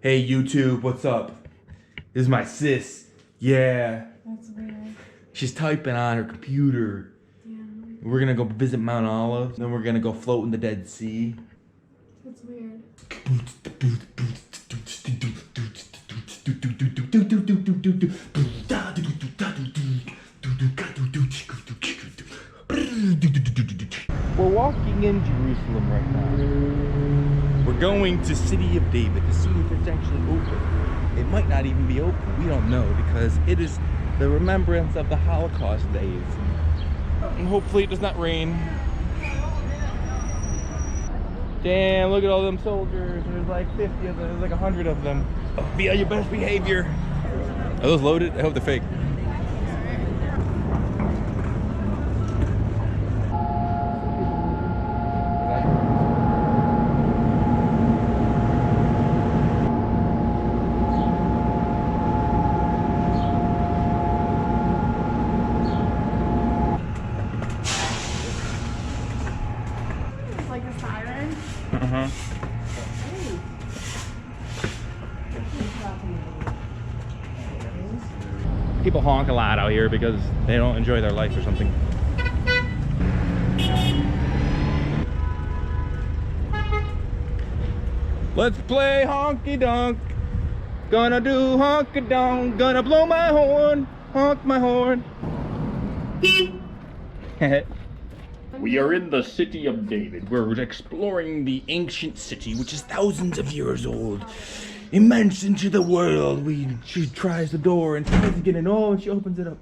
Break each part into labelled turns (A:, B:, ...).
A: Hey YouTube, what's up? This is my sis. Yeah.
B: That's weird.
A: She's typing on her computer.
B: Yeah.
A: We're gonna go visit Mount Olive, then we're gonna go float in the Dead Sea.
B: That's weird.
A: We're walking in Jerusalem right now. We're going to City of David to see if it's actually open. It might not even be open. We don't know because it is the remembrance of the Holocaust days. And hopefully it does not rain. Damn, look at all them soldiers. There's like 50 of them. There's like 100 of them. Be on your best behavior. Are those loaded? I hope they're fake.
B: Like a siren.
A: Uh-huh. People honk a lot out here because they don't enjoy their life or something. Let's play honky donk. Gonna do honky donk. Gonna blow my horn. Honk my horn. We are in the City of David. We're exploring the ancient city, which is thousands of years old. Immense into the world. She tries the door and tries to get in. Oh, and she opens it up.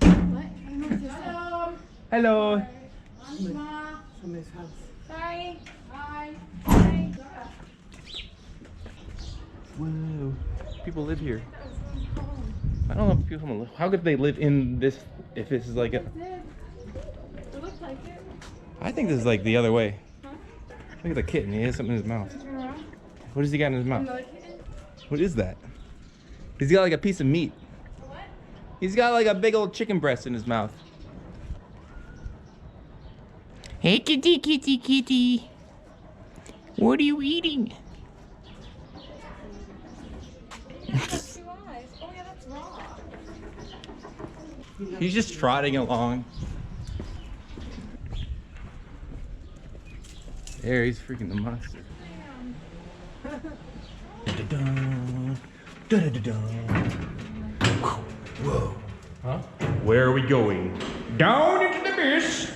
B: Hello.
A: Hello.
B: Somebody's house. Sorry. Hi. Hi.
A: Whoa. People live here. I don't know if people live. How could they live in this if this is like a...
B: It looks like it.
A: I think this is like the other way.
B: Huh?
A: Look at the kitten. He has something in his mouth.
B: Turn around.
A: What does he got in his mouth?
B: Another kitten.
A: What is that? He's got like a piece of meat.
B: What?
A: He's got like a big old chicken breast in his mouth. Hey kitty, kitty, kitty. What are you eating?
B: That's 2 eyes. Oh yeah, that's raw.
A: He's just trotting along. There, he's freaking the monster. Whoa. Huh? Where are we going? Down into the abyss.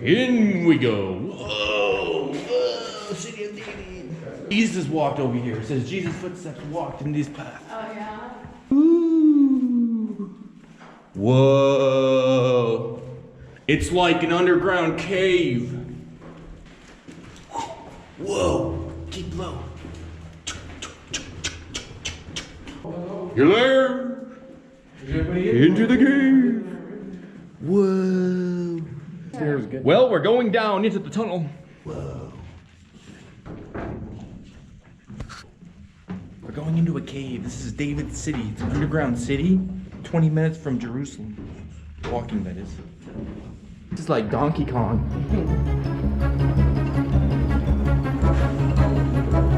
A: In we go. Whoa, whoa, City of David. Jesus walked over here. It says Jesus' footsteps walked in these paths.
B: Oh yeah.
A: Ooh. Whoa. It's like an underground cave. Whoa. Keep low. You're there. Into the cave. Whoa. Well, we're going down into the tunnel. Whoa. We're going into a cave. This is David City. It's an underground city. 20 minutes from Jerusalem. Walking, that is. This is like Donkey Kong.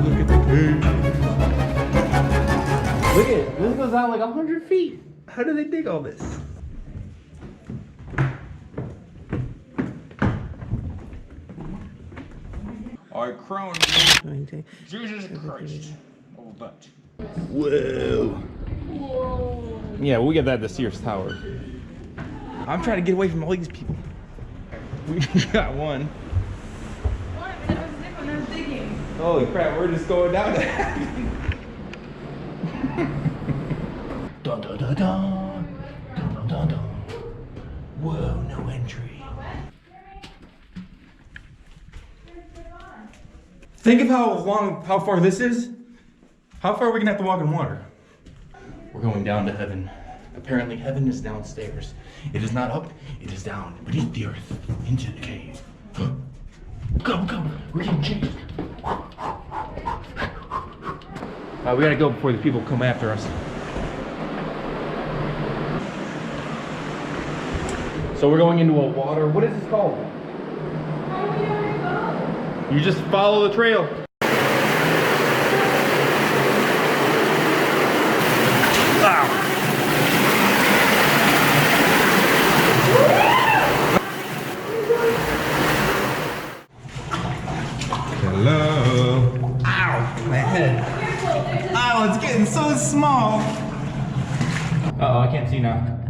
A: Look at the cave. Look at it. This goes out like 100 feet. How do they dig all this? I crown you, Jesus Christ. Oh, but. Whoa.
B: Whoa.
A: Yeah, we get that at the Sears Tower. I'm trying to get away from all these people. We got one.
B: What? There's digging.
A: Holy crap, we're just going down there. Dun dun dun dun. Dun dun dun dun. Whoa, no entry. Think of how far this is. How far are we gonna have to walk in water? We're going down to heaven. Apparently heaven is downstairs. It is not up, it is down, beneath the earth, into the cave. Go, we're getting chased. We gotta go before the people come after us. So we're going into a water. What is this called? You just follow the trail. Hello. Ow, my head. Ow, it's getting so small. Uh-oh, I can't see now.